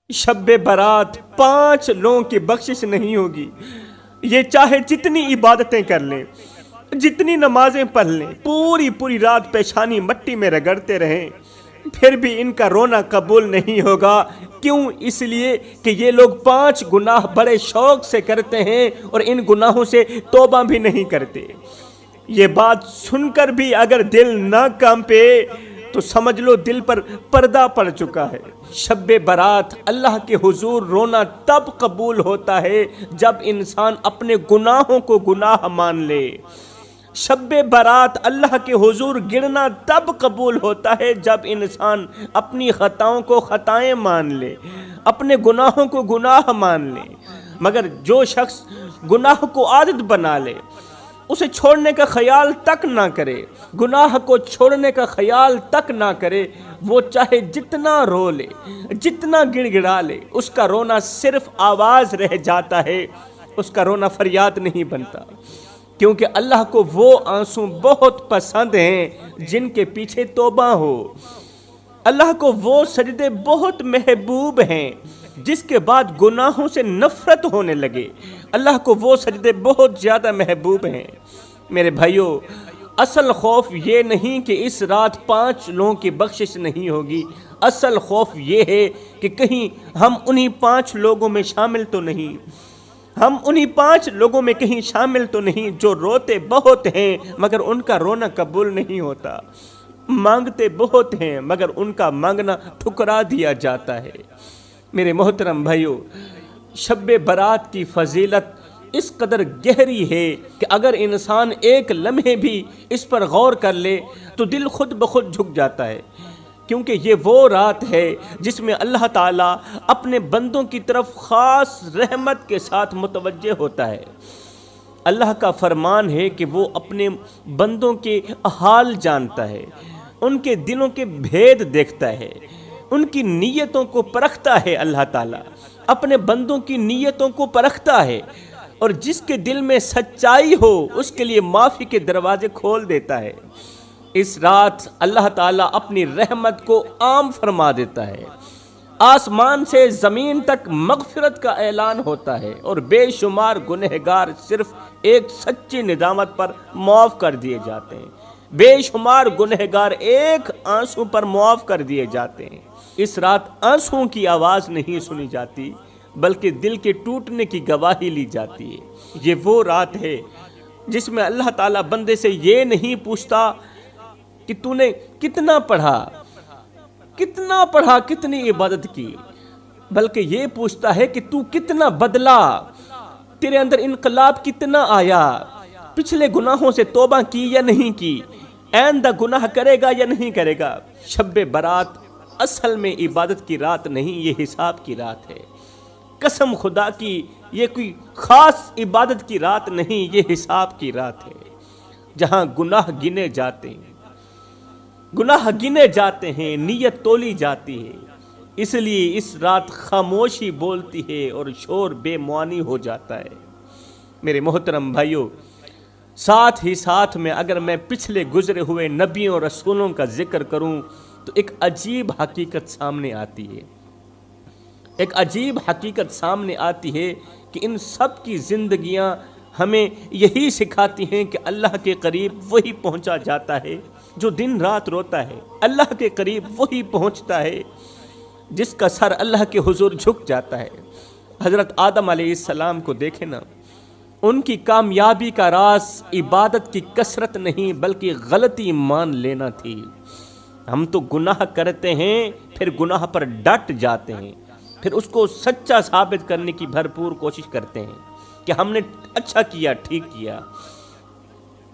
شب برات 5 لوگوں کی بخشش نہیں ہوگی۔ یہ چاہے جتنی عبادتیں کر لیں، جتنی نمازیں پڑھ لیں، پوری رات پیشانی مٹی میں رگڑتے رہیں، پھر بھی ان کا رونا قبول نہیں ہوگا۔ کیوں؟ اس لیے کہ یہ لوگ 5 گناہ بڑے شوق سے کرتے ہیں اور ان گناہوں سے توبہ بھی نہیں کرتے۔ یہ بات سن کر بھی اگر دل نہ کانپے تو سمجھ لو دل پر پردہ پڑ چکا ہے۔ شب برات اللہ کے حضور رونا تب قبول ہوتا ہے جب انسان اپنے گناہوں کو گناہ مان لے۔ شب برات اللہ کے حضور گرنا تب قبول ہوتا ہے جب انسان اپنی خطاؤں کو خطائیں مان لے، اپنے گناہوں کو گناہ مان لے۔ مگر جو شخص گناہ کو عادت بنا لے، اسے چھوڑنے کا خیال تک نہ کرے، گناہ کو چھوڑنے کا خیال تک نہ کرے، وہ چاہے جتنا رو لے، جتنا گڑ گڑا لے، اس کا رونا صرف آواز رہ جاتا ہے، اس کا رونا فریاد نہیں بنتا۔ کیونکہ اللہ کو وہ آنسو بہت پسند ہیں جن کے پیچھے توبہ ہو۔ اللہ کو وہ سجدے بہت محبوب ہیں جس کے بعد گناہوں سے نفرت ہونے لگے۔ اللہ کو وہ سجدے بہت زیادہ محبوب ہیں۔ میرے بھائیوں، اصل خوف یہ نہیں کہ اس رات 5 لوگوں کی بخشش نہیں ہوگی، اصل خوف یہ ہے کہ کہیں ہم انہی 5 لوگوں میں شامل تو نہیں، ہم انہی 5 لوگوں میں کہیں شامل تو نہیں جو روتے بہت ہیں مگر ان کا رونا قبول نہیں ہوتا، مانگتے بہت ہیں مگر ان کا مانگنا ٹھکرا دیا جاتا ہے۔ میرے محترم بھائیوں، شب برات کی فضیلت اس قدر گہری ہے کہ اگر انسان ایک لمحے بھی اس پر غور کر لے تو دل خود بخود جھک جاتا ہے، کیونکہ یہ وہ رات ہے جس میں اللہ تعالیٰ اپنے بندوں کی طرف خاص رحمت کے ساتھ متوجہ ہوتا ہے۔ اللہ کا فرمان ہے کہ وہ اپنے بندوں کے حال جانتا ہے، ان کے دلوں کے بھید دیکھتا ہے، ان کی نیتوں کو پرکھتا ہے۔ اللہ تعالیٰ اپنے بندوں کی نیتوں کو پرکھتا ہے اور جس کے دل میں سچائی ہو اس کے لیے معافی کے دروازے کھول دیتا ہے۔ اس رات اللہ تعالیٰ اپنی رحمت کو عام فرما دیتا ہے، آسمان سے زمین تک مغفرت کا اعلان ہوتا ہے اور بے شمار گنہگار صرف ایک سچی ندامت پر معاف کر دیے جاتے ہیں، بے شمار گنہگار ایک آنسو پر معاف کر دیے جاتے ہیں۔ اس رات آنسوؤں کی آواز نہیں سنی جاتی بلکہ دل کے ٹوٹنے کی گواہی لی جاتی ہے۔ یہ وہ رات ہے جس میں اللہ تعالیٰ بندے سے یہ نہیں پوچھتا کہ تو نے کتنا پڑھا، کتنی عبادت کی، بلکہ یہ پوچھتا ہے کہ تو کتنا بدلا، تیرے اندر انقلاب کتنا آیا، پچھلے گناہوں سے توبہ کی یا نہیں کی، آئندہ گناہ کرے گا یا نہیں کرے گا۔ شب برات اصل میں عبادت کی رات نہیں، یہ حساب کی رات ہے۔ قسم خدا کی یہ کوئی خاص عبادت کی رات نہیں، یہ حساب کی رات ہے جہاں گناہ گنے جاتے ہیں، نیت تولی جاتی ہے۔ اس لیے اس رات خاموشی بولتی ہے اور شور بے معانی ہو جاتا ہے۔ میرے محترم بھائیوں، ساتھ ہی ساتھ میں اگر میں پچھلے گزرے ہوئے نبیوں اور رسولوں کا ذکر کروں تو ایک عجیب حقیقت سامنے آتی ہے، ایک عجیب حقیقت سامنے آتی ہے کہ ان سب کی زندگیاں ہمیں یہی سکھاتی ہیں کہ اللہ کے قریب وہی پہنچا جاتا ہے جو دن رات روتا ہے، اللہ کے قریب وہی پہنچتا ہے جس کا سر اللہ کے حضور جھک جاتا ہے۔ حضرت آدم علیہ السلام کو دیکھیں نا، ان کی کامیابی کا راز عبادت کی کثرت نہیں بلکہ غلطی مان لینا تھی۔ ہم تو گناہ کرتے ہیں پھر گناہ پر ڈٹ جاتے ہیں، پھر اس کو سچا ثابت کرنے کی بھرپور کوشش کرتے ہیں کہ ہم نے اچھا کیا، ٹھیک کیا۔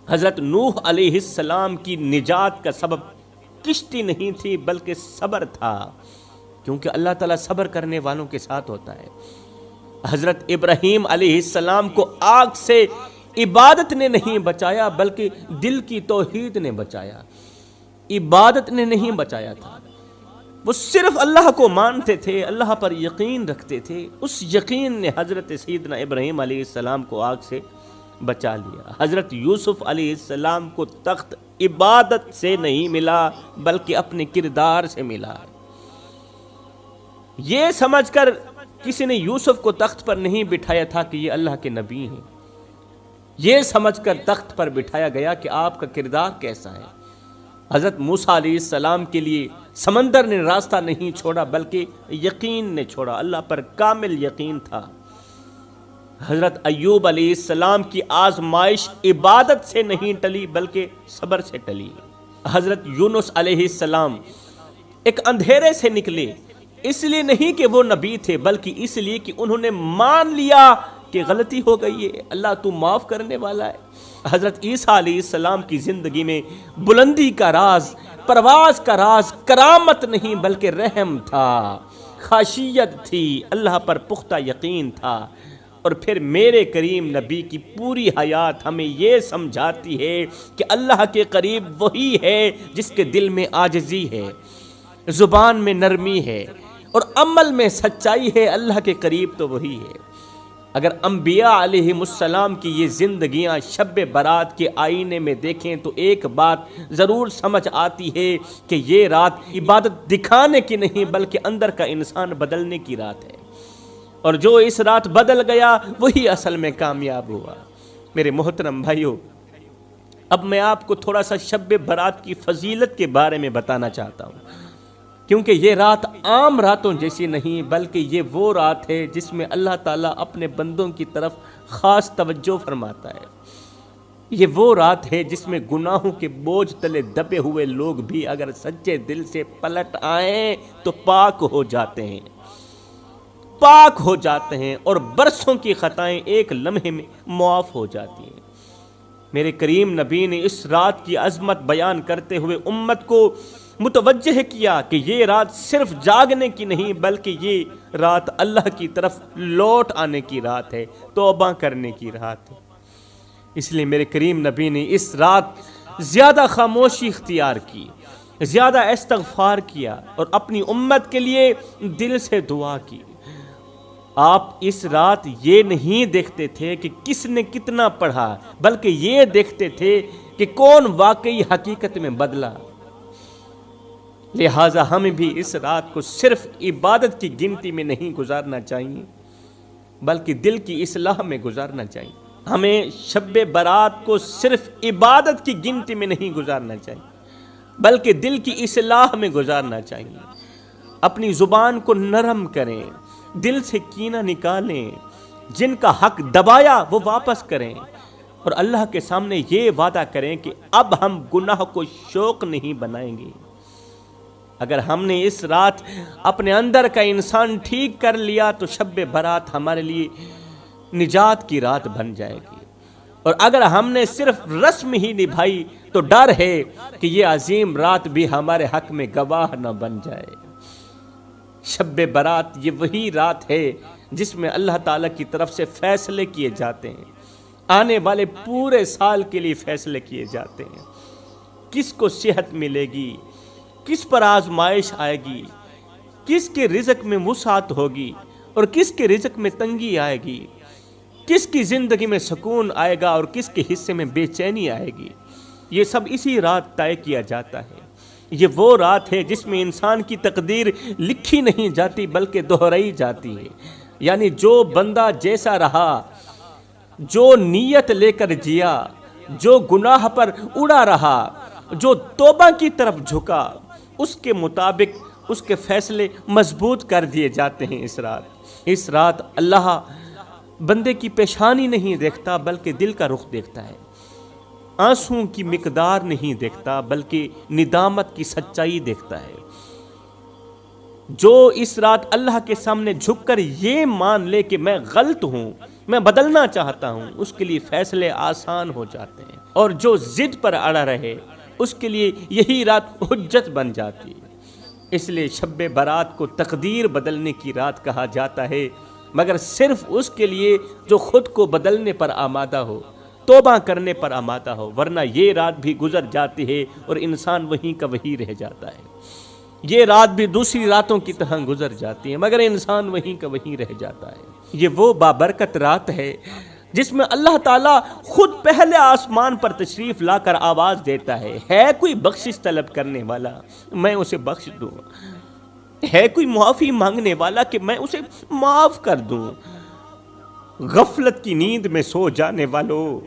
حضرت نوح علیہ السلام کی نجات کا سبب کشتی نہیں تھی بلکہ صبر تھا، کیونکہ اللہ تعالیٰ صبر کرنے والوں کے ساتھ ہوتا ہے۔ حضرت ابراہیم علیہ السلام کو آگ سے عبادت نے نہیں بچایا بلکہ دل کی توحید نے بچایا، عبادت نے نہیں بچایا تھا۔ وہ صرف اللہ کو مانتے تھے، اللہ پر یقین رکھتے تھے، اس یقین نے حضرت سیدنا ابراہیم علیہ السلام کو آگ سے بچا لیا۔ حضرت یوسف علیہ السلام کو تخت عبادت سے نہیں ملا بلکہ اپنے کردار سے ملا۔ یہ سمجھ کر کسی نے یوسف کو تخت پر نہیں بٹھایا تھا کہ یہ اللہ کے نبی ہیں، یہ سمجھ کر تخت پر بٹھایا گیا کہ آپ کا کردار کیسا ہے۔ حضرت موسیٰ علیہ السلام کے لیے سمندر نے راستہ نہیں چھوڑا بلکہ یقین نے چھوڑا، اللہ پر کامل یقین تھا۔ حضرت ایوب علیہ السلام کی آزمائش عبادت سے نہیں ٹلی بلکہ صبر سے ٹلی۔ حضرت یونس علیہ السلام ایک اندھیرے سے نکلے، اس لیے نہیں کہ وہ نبی تھے بلکہ اس لیے کہ انہوں نے مان لیا کہ غلطی ہو گئی ہے، اللہ تو معاف کرنے والا ہے۔ حضرت عیسیٰ علیہ السلام کی زندگی میں بلندی کا راز، پرواز کا راز کرامت نہیں بلکہ رحم تھا، خشیت تھی، اللہ پر پختہ یقین تھا۔ اور پھر میرے کریم نبی کی پوری حیات ہمیں یہ سمجھاتی ہے کہ اللہ کے قریب وہی ہے جس کے دل میں عاجزی ہے، زبان میں نرمی ہے اور عمل میں سچائی ہے، اللہ کے قریب تو وہی ہے۔ اگر انبیاء علیہ السلام کی یہ زندگیاں شب برات کے آئینے میں دیکھیں تو ایک بات ضرور سمجھ آتی ہے کہ یہ رات عبادت دکھانے کی نہیں بلکہ اندر کا انسان بدلنے کی رات ہے، اور جو اس رات بدل گیا وہی اصل میں کامیاب ہوا۔ میرے محترم بھائیو، اب میں آپ کو تھوڑا سا شب برات کی فضیلت کے بارے میں بتانا چاہتا ہوں، کیونکہ یہ رات عام راتوں جیسی نہیں بلکہ یہ وہ رات ہے جس میں اللہ تعالیٰ اپنے بندوں کی طرف خاص توجہ فرماتا ہے۔ یہ وہ رات ہے جس میں گناہوں کے بوجھ تلے دبے ہوئے لوگ بھی اگر سچے دل سے پلٹ آئیں تو پاک ہو جاتے ہیں، پاک ہو جاتے ہیں، اور برسوں کی خطائیں ایک لمحے میں معاف ہو جاتی ہیں۔ میرے کریم نبی نے اس رات کی عظمت بیان کرتے ہوئے امت کو متوجہ کیا کہ یہ رات صرف جاگنے کی نہیں بلکہ یہ رات اللہ کی طرف لوٹ آنے کی رات ہے، توبہ کرنے کی رات ہے۔ اس لیے میرے کریم نبی نے اس رات زیادہ خاموشی اختیار کی، زیادہ استغفار کیا اور اپنی امت کے لیے دل سے دعا کی۔ آپ اس رات یہ نہیں دیکھتے تھے کہ کس نے کتنا پڑھا بلکہ یہ دیکھتے تھے کہ کون واقعی حقیقت میں بدلا۔ لہٰذا ہمیں بھی اس رات کو صرف عبادت کی گنتی میں نہیں گزارنا چاہیے بلکہ دل کی اصلاح میں گزارنا چاہیے۔ ہمیں شب برات کو صرف عبادت کی گنتی میں نہیں گزارنا چاہیے بلکہ دل کی اصلاح میں گزارنا چاہیے۔ اپنی زبان کو نرم کریں، دل سے کینہ نکالیں، جن کا حق دبایا وہ واپس کریں، اور اللہ کے سامنے یہ وعدہ کریں کہ اب ہم گناہ کو شوق نہیں بنائیں گے۔ اگر ہم نے اس رات اپنے اندر کا انسان ٹھیک کر لیا تو شب برات ہمارے لیے نجات کی رات بن جائے گی، اور اگر ہم نے صرف رسم ہی نبھائی تو ڈر ہے کہ یہ عظیم رات بھی ہمارے حق میں گواہ نہ بن جائے۔ شب برات یہ وہی رات ہے جس میں اللہ تعالیٰ کی طرف سے فیصلے کیے جاتے ہیں، آنے والے پورے سال کے لیے فیصلے کیے جاتے ہیں۔ کس کو صحت ملے گی، کس پر آزمائش آئے گی، کس کے رزق میں وسعت ہوگی اور کس کے رزق میں تنگی آئے گی، کس کی زندگی میں سکون آئے گا اور کس کے حصے میں بے چینی آئے گی، یہ سب اسی رات طے کیا جاتا ہے۔ یہ وہ رات ہے جس میں انسان کی تقدیر لکھی نہیں جاتی بلکہ دہرائی جاتی ہے، یعنی جو بندہ جیسا رہا، جو نیت لے کر جیا، جو گناہ پر اڑا رہا، جو توبہ کی طرف جھکا، اس کے مطابق اس کے فیصلے مضبوط کر دیے جاتے ہیں۔ اس رات اللہ بندے کی پیشانی نہیں دیکھتا بلکہ دل کا رخ دیکھتا ہے، آنسوں کی مقدار نہیں دیکھتا بلکہ ندامت کی سچائی دیکھتا ہے۔ جو اس رات اللہ کے سامنے جھک کر یہ مان لے کہ میں غلط ہوں، میں بدلنا چاہتا ہوں، اس کے لیے فیصلے آسان ہو جاتے ہیں، اور جو ضد پر اڑا رہے اس کے لیے یہی رات حجت بن جاتی ہے۔ اس لیے شب برات کو تقدیر بدلنے کی رات کہا جاتا ہے، مگر صرف اس کے لیے جو خود کو بدلنے پر آمادہ ہو، توبہ کرنے پر آمادہ ہو، ورنہ یہ رات بھی گزر جاتی ہے اور انسان وہیں کا وہیں رہ جاتا ہے۔ یہ رات بھی دوسری راتوں کی طرح گزر جاتی ہے مگر انسان وہیں کا وہیں رہ جاتا ہے۔ یہ وہ بابرکت رات ہے جس میں اللہ تعالیٰ خود پہلے آسمان پر تشریف لا کر آواز دیتا ہے کوئی بخشش طلب کرنے والا، میں اسے بخش دوں۔ ہے کوئی معافی مانگنے والا کہ میں اسے معاف کر دوں؟ غفلت کی نیند میں سو جانے والوں،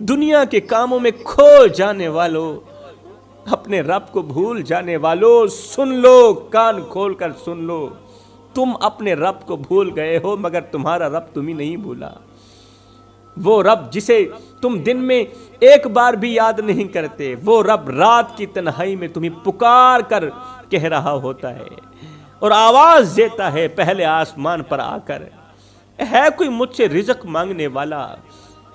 دنیا کے کاموں میں کھو جانے والوں، اپنے رب کو بھول جانے والوں، سن لو، کان کھول کر سن لو، تم اپنے رب کو بھول گئے ہو مگر تمہارا رب تمہیں نہیں بھولا۔ وہ رب جسے تم دن میں ایک بار بھی یاد نہیں کرتے، وہ رب رات کی تنہائی میں تمہیں پکار کر کہہ رہا ہوتا ہے اور آواز دیتا ہے پہلے آسمان پر آ کر، ہے کوئی مجھ سے رزق مانگنے والا،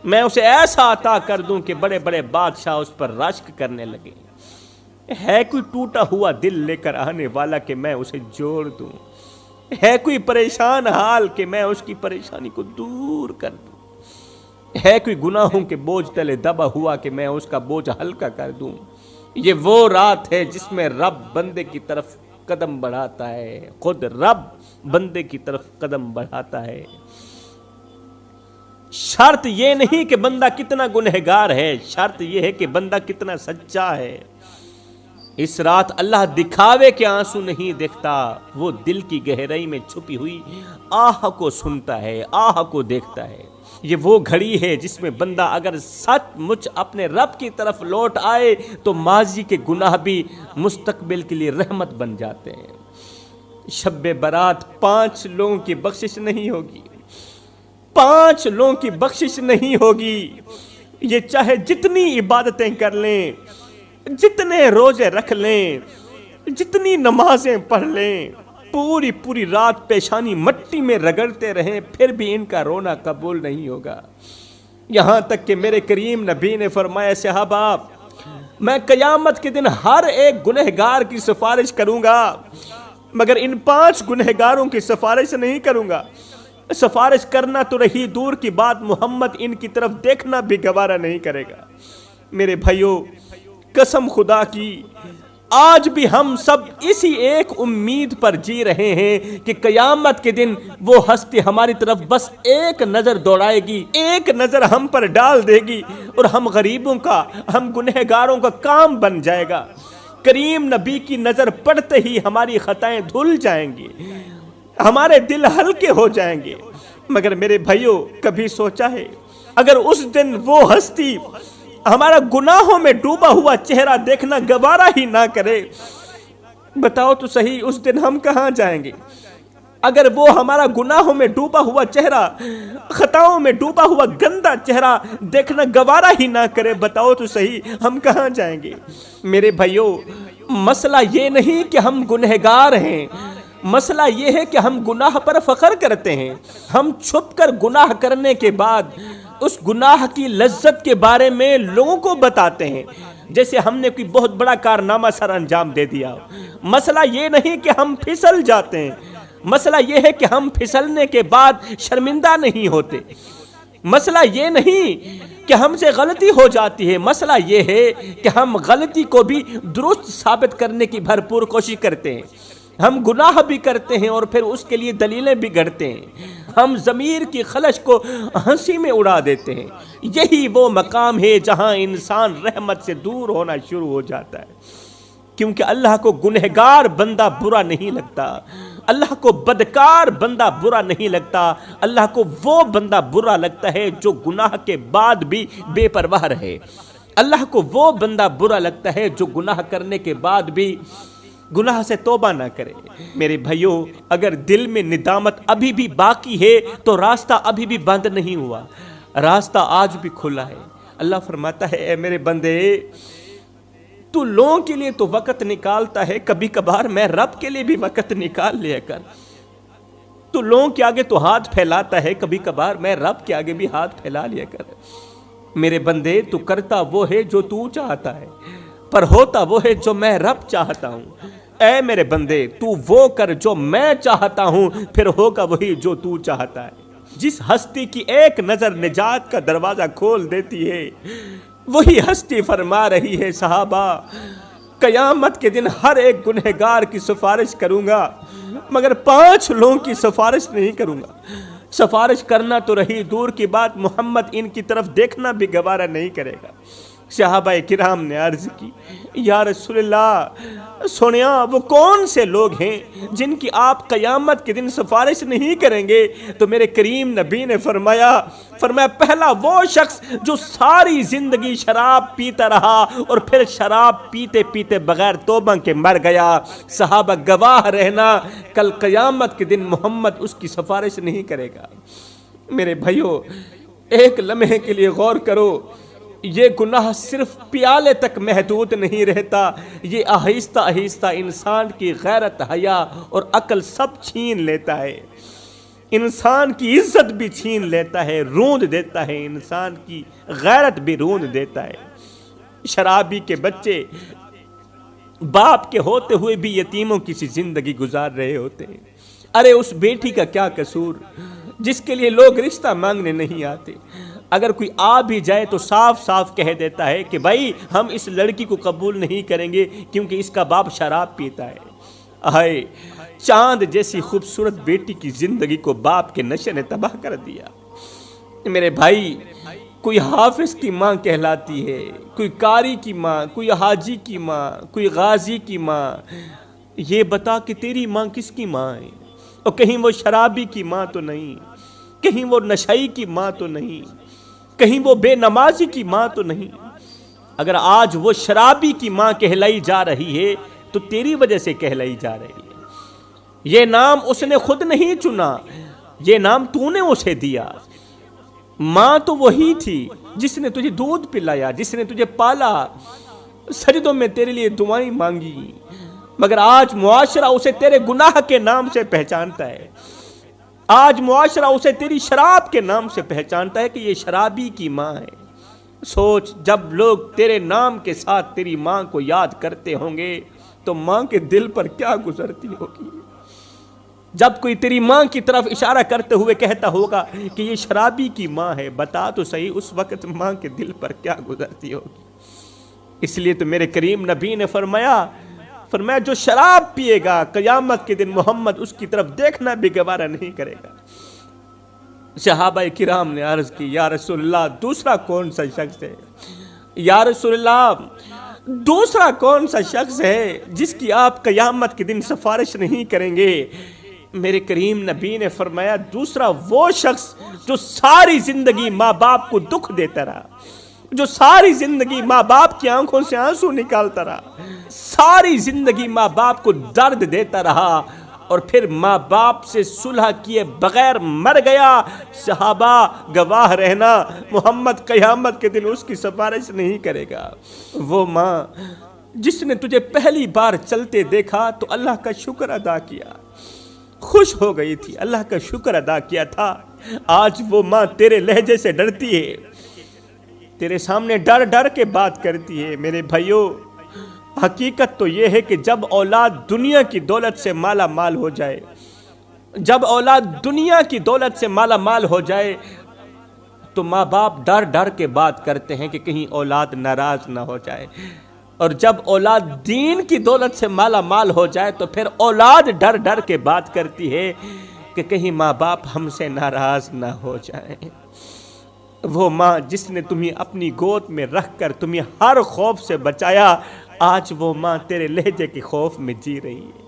میں اسے ایسا عطا کر دوں کہ بڑے بڑے بادشاہ اس پر رشک کرنے لگے۔ ہے کوئی ٹوٹا ہوا دل لے کر آنے والا کہ میں اسے جوڑ دوں، ہے کوئی پریشان حال کہ میں اس کی پریشانی کو دور کر دوں، ہے کوئی گناہوں کے بوجھ تلے دبا ہوا کہ میں اس کا بوجھ ہلکا کر دوں۔ یہ وہ رات ہے جس میں رب بندے کی طرف قدم بڑھاتا ہے، خود رب بندے کی طرف قدم بڑھاتا ہے۔ شرط یہ نہیں کہ بندہ کتنا گنہگار ہے، شرط یہ ہے کہ بندہ کتنا سچا ہے۔ اس رات اللہ دکھاوے کے آنسو نہیں دیکھتا، وہ دل کی گہرائی میں چھپی ہوئی آہ کو سنتا ہے، آہ کو دیکھتا ہے۔ یہ وہ گھڑی ہے جس میں بندہ اگر سچ مچ اپنے رب کی طرف لوٹ آئے تو ماضی کے گناہ بھی مستقبل کے لیے رحمت بن جاتے ہیں۔ شب برات 5 لوگوں کی بخشش نہیں ہوگی، 5 لوگوں کی بخشش نہیں ہوگی۔ یہ چاہے جتنی عبادتیں کر لیں، جتنے روزے رکھ لیں، جتنی نمازیں پڑھ لیں، پوری رات پیشانی مٹی میں رگڑتے رہیں، پھر بھی ان کا رونا قبول نہیں ہوگا۔ یہاں تک کہ میرے کریم نبی نے فرمایا، صحابہ میں قیامت کے دن ہر ایک گنہگار کی سفارش کروں گا مگر ان 5 گنہگاروں کی سفارش نہیں کروں گا۔ سفارش کرنا تو رہی دور کی بات، محمد ان کی طرف دیکھنا بھی گوارا نہیں کرے گا۔ میرے بھائیوں، قسم خدا کی آج بھی ہم سب اسی ایک امید پر جی رہے ہیں کہ قیامت کے دن وہ ہستی ہماری طرف بس ایک نظر دوڑائے گی، ایک نظر ہم پر ڈال دے گی اور ہم غریبوں کا، ہم گنہگاروں کا کام بن جائے گا۔ کریم نبی کی نظر پڑتے ہی ہماری خطائیں دھل جائیں گی، ہمارے دل ہلکے ہو جائیں گے۔ مگر میرے بھائیوں، کبھی سوچا ہے اگر اس دن وہ ہستی ہمارا گناہوں میں ڈوبا ہوا چہرہ دیکھنا گوارا ہی نہ کرے، بتاؤ تو صحیح اس دن ہم کہاں جائیں گے؟ اگر وہ ہمارا گناہوں میں ڈوبا ہوا چہرہ، خطاؤں میں ڈوبا ہوا گندا چہرہ دیکھنا گوارا ہی نہ کرے، بتاؤ تو صحیح ہم کہاں جائیں گے؟ میرے بھائیوں، مسئلہ یہ نہیں کہ ہم گنہگار ہیں، مسئلہ یہ ہے کہ ہم گناہ پر فخر کرتے ہیں۔ ہم چھپ کر گناہ کرنے کے بعد اس گناہ کی لذت کے بارے میں لوگوں کو بتاتے ہیں جیسے ہم نے کوئی بہت بڑا کارنامہ سر انجام دے دیا۔ مسئلہ یہ نہیں کہ ہم پھسل جاتے ہیں، مسئلہ یہ ہے کہ ہم پھسلنے کے بعد شرمندہ نہیں ہوتے۔ مسئلہ یہ نہیں کہ ہم سے غلطی ہو جاتی ہے، مسئلہ یہ ہے کہ ہم غلطی کو بھی درست ثابت کرنے کی بھرپور کوشش کرتے ہیں۔ ہم گناہ بھی کرتے ہیں اور پھر اس کے لیے دلیلیں بھی گھڑتے ہیں۔ ہم ضمیر کی خلش کو ہنسی میں اڑا دیتے ہیں۔ یہی وہ مقام ہے جہاں انسان رحمت سے دور ہونا شروع ہو جاتا ہے، کیونکہ اللہ کو گنہگار بندہ برا نہیں لگتا، اللہ کو بدکار بندہ برا نہیں لگتا، اللہ کو وہ بندہ برا لگتا ہے جو گناہ کے بعد بھی بے پرواہ رہے۔ اللہ کو وہ بندہ برا لگتا ہے جو گناہ کرنے کے بعد بھی گناہ سے توبہ نہ کرے۔ میرے بھائیوں، اگر دل میں ندامت ابھی بھی باقی ہے تو راستہ ابھی بھی بند نہیں ہوا، راستہ آج بھی کھلا ہے۔ اللہ فرماتا ہے، اے میرے بندے، تو لوگوں کے لیے تو وقت نکالتا ہے، کبھی کبھار میں رب کے لیے بھی وقت نکال لیا کر۔ تو لوگوں کے آگے تو ہاتھ پھیلاتا ہے، کبھی کبھار میں رب کے آگے بھی ہاتھ پھیلا لیا کر۔ میرے بندے، تو کرتا وہ ہے جو تو چاہتا ہے، پر ہوتا وہ ہے جو میں رب چاہتا ہوں۔ اے میرے بندے، تو وہ کر جو میں چاہتا ہوں، پھر ہوگا وہی جو تو چاہتا ہے۔ جس ہستی کی ایک نظر نجات کا دروازہ کھول دیتی ہے، وہی ہستی فرما رہی ہے، صحابہ قیامت کے دن ہر ایک گنہگار کی سفارش کروں گا مگر 5 لوگوں کی سفارش نہیں کروں گا۔ سفارش کرنا تو رہی دور کی بات، محمد ان کی طرف دیکھنا بھی گوارا نہیں کرے گا۔ صحابہ کرام نے عرض کی یا رسول اللہ سنیا وہ کون سے لوگ ہیں جن کی آپ قیامت کے دن سفارش نہیں کریں گے؟ تو میرے کریم نبی نے فرمایا پہلا وہ شخص جو ساری زندگی شراب پیتا رہا اور پھر شراب پیتے پیتے بغیر توبہ کے مر گیا، صحابہ گواہ رہنا کل قیامت کے دن محمد اس کی سفارش نہیں کرے گا۔ میرے بھائیو ایک لمحے کے لیے غور کرو، یہ گناہ صرف پیالے تک محدود نہیں رہتا، یہ آہستہ آہستہ انسان کی غیرت، حیا اور عقل سب چھین لیتا ہے، انسان کی عزت بھی چھین لیتا ہے، روند دیتا ہے، انسان کی غیرت بھی روند دیتا ہے۔ شرابی کے بچے باپ کے ہوتے ہوئے بھی یتیموں کی سی زندگی گزار رہے ہوتے ہیں۔ ارے اس بیٹی کا کیا قصور جس کے لیے لوگ رشتہ مانگنے نہیں آتے؟ اگر کوئی آ بھی جائے تو صاف صاف کہہ دیتا ہے کہ بھائی ہم اس لڑکی کو قبول نہیں کریں گے کیونکہ اس کا باپ شراب پیتا ہے۔ آئے چاند جیسی خوبصورت بیٹی کی زندگی کو باپ کے نشے نے تباہ کر دیا۔ میرے بھائی کوئی حافظ کی ماں کہلاتی ہے، کوئی قاری کی ماں، کوئی حاجی کی ماں، کوئی غازی کی ماں۔ یہ بتا کہ تیری ماں کس کی ماں ہے؟ اور کہیں وہ شرابی کی ماں تو نہیں، کہیں وہ نشئی کی ماں تو نہیں، کہیں وہ بے نمازی کی ماں تو نہیں۔ اگر آج وہ شرابی کی ماں کہلائی جا رہی ہے تو تیری وجہ سے کہلائی جا رہی ہے۔ یہ نام اس نے خود نہیں چنا، یہ نام تو نے اسے دیا۔ ماں تو وہی تھی جس نے تجھے دودھ پلایا، جس نے تجھے پالا، سجدوں میں تیرے لیے دعائیں مانگی، مگر آج معاشرہ اسے تیرے گناہ کے نام سے پہچانتا ہے۔ آج معاشرہ اسے تیری شراب کے نام سے پہچانتا ہے کہ یہ شرابی کی ماں ہے۔ سوچ جب لوگ تیرے نام کے ساتھ تیری ماں کو یاد کرتے ہوں گے تو ماں کے دل پر کیا گزرتی ہوگی؟ جب کوئی تیری ماں کی طرف اشارہ کرتے ہوئے کہتا ہوگا کہ یہ شرابی کی ماں ہے، بتا تو صحیح اس وقت ماں کے دل پر کیا گزرتی ہوگی؟ اس لیے تو میرے کریم نبی نے فرمایا جو شراب پیے گا قیامت کے دن محمد اس کی طرف دیکھنا بھی گوارا نہیں کرے گا۔ صحابہ کرام نے عرض کی یا رسول اللہ دوسرا کون سا شخص ہے؟ یا رسول اللہ دوسرا کون سا شخص ہے جس کی آپ قیامت کے دن سفارش نہیں کریں گے؟ میرے کریم نبی نے فرمایا دوسرا وہ شخص جو ساری زندگی ماں باپ کو دکھ دیتا رہا، جو ساری زندگی ماں باپ کی آنکھوں سے آنسو نکالتا رہا، ساری زندگی ماں باپ کو درد دیتا رہا اور پھر ماں باپ سے صلح کیے بغیر مر گیا۔ صحابہ گواہ رہنا محمد قیامت کے دن اس کی سفارش نہیں کرے گا۔ وہ ماں جس نے تجھے پہلی بار چلتے دیکھا تو اللہ کا شکر ادا کیا، خوش ہو گئی تھی، اللہ کا شکر ادا کیا تھا، آج وہ ماں تیرے لہجے سے ڈرتی ہے، تیرے سامنے ڈر ڈر کے بات کرتی ہے۔ میرے بھائیوں حقیقت تو یہ ہے کہ جب اولاد دنیا کی دولت سے مالا مال ہو جائے، جب اولاد دنیا کی دولت سے مالا مال ہو جائے تو ماں باپ ڈر ڈر کے بات کرتے ہیں کہ کہیں اولاد ناراض نہ ہو جائے، اور جب اولاد دین کی دولت سے مالا مال ہو جائے تو پھر اولاد ڈر ڈر کے بات کرتی ہے کہ کہیں ماں باپ ہم سے ناراض نہ ہو جائیں۔ وہ ماں جس نے تمہیں اپنی گود میں رکھ کر تمہیں ہر خوف سے بچایا، آج وہ ماں تیرے لہجے کے خوف میں جی رہی ہے۔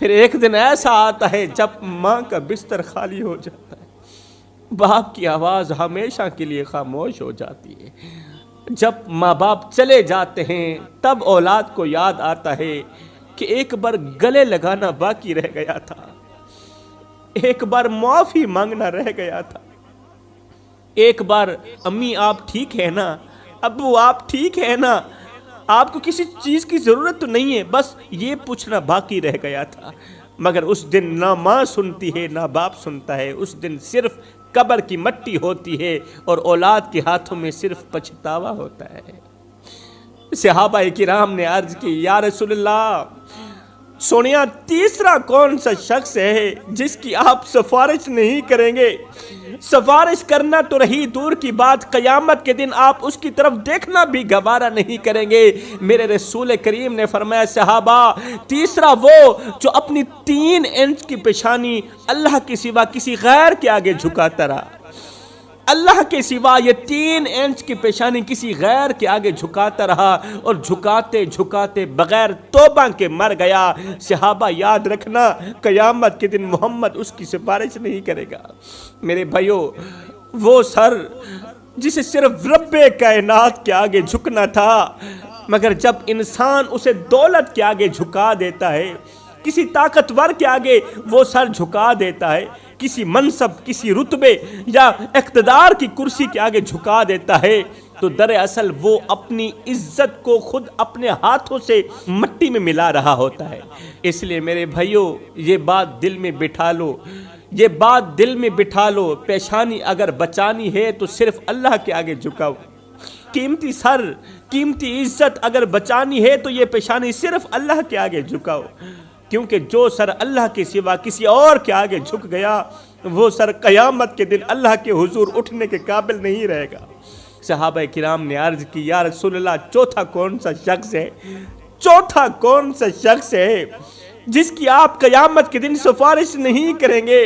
پھر ایک دن ایسا آتا ہے جب ماں کا بستر خالی ہو جاتا ہے، باپ کی آواز ہمیشہ کے لیے خاموش ہو جاتی ہے۔ جب ماں باپ چلے جاتے ہیں تب اولاد کو یاد آتا ہے کہ ایک بار گلے لگانا باقی رہ گیا تھا، ایک بار معافی مانگنا رہ گیا تھا، ایک بار امی آپ ٹھیک ہے نا، ابو آپ ٹھیک ہے نا، آپ کو کسی چیز کی ضرورت تو نہیں ہے، بس یہ پوچھنا باقی رہ گیا تھا۔ مگر اس دن نہ ماں سنتی ہے نہ باپ سنتا ہے، اس دن صرف قبر کی مٹی ہوتی ہے اور اولاد کے ہاتھوں میں صرف پچھتاوا ہوتا ہے۔ صحابہ کرام نے عرض کی یا رسول اللہ سونیا تیسرا کون سا شخص ہے جس کی آپ سفارش نہیں کریں گے؟ سفارش کرنا تو رہی دور کی بات، قیامت کے دن آپ اس کی طرف دیکھنا بھی گوارا نہیں کریں گے۔ میرے رسول کریم نے فرمایا صحابہ تیسرا وہ جو اپنی 3 انچ کی پیشانی اللہ کے سوا کسی غیر کے آگے جھکاتا رہا، اللہ کے سوا یہ 3 انچ کی پیشانی کسی غیر کے آگے جھکاتا رہا اور جھکاتے جھکاتے بغیر توبہ کے مر گیا۔ صحابہ یاد رکھنا، قیامت کے دن محمد اس کی سفارش نہیں کرے گا۔ میرے بھائیو، وہ سر جسے صرف رب کائنات کے آگے جھکنا تھا، مگر جب انسان اسے دولت کے آگے جھکا دیتا ہے، کسی طاقتور کے آگے وہ سر جھکا دیتا ہے، کسی منصب، کسی رتبے یا اقتدار کی کرسی کے آگے جھکا دیتا ہے، تو دراصل وہ اپنی عزت کو خود اپنے ہاتھوں سے مٹی میں ملا رہا ہوتا ہے۔ اس لیے میرے بھائیو، یہ بات دل میں بٹھا لو، یہ بات دل میں بٹھا لو، پیشانی اگر بچانی ہے تو صرف اللہ کے آگے جھکاؤ۔ قیمتی سر، قیمتی عزت اگر بچانی ہے تو یہ پیشانی صرف اللہ کے آگے جھکاؤ، کیونکہ جو سر اللہ کے سوا کسی اور کے آگے جھک گیا، وہ سر قیامت کے دن اللہ کے حضور اٹھنے کے قابل نہیں رہے گا۔ صحابہ کرام نے عرض کی، یا رسول اللہ، چوتھا کون سا شخص ہے؟ چوتھا کون سا شخص ہے جس کی آپ قیامت کے دن سفارش نہیں کریں گے؟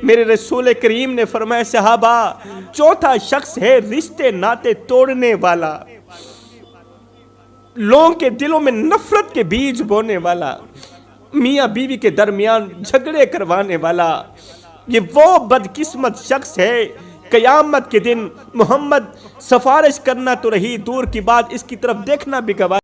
میرے رسول کریم نے فرمایا، صحابہ، چوتھا شخص ہے رشتے ناتے توڑنے والا، لوگوں کے دلوں میں نفرت کے بیج بونے والا، میاں بیوی کے درمیان جھگڑے کروانے والا۔ یہ وہ بدقسمت شخص ہے، قیامت کے دن محمد سفارش کرنا تو رہی دور کی بات، اس کی طرف دیکھنا بھی گوارا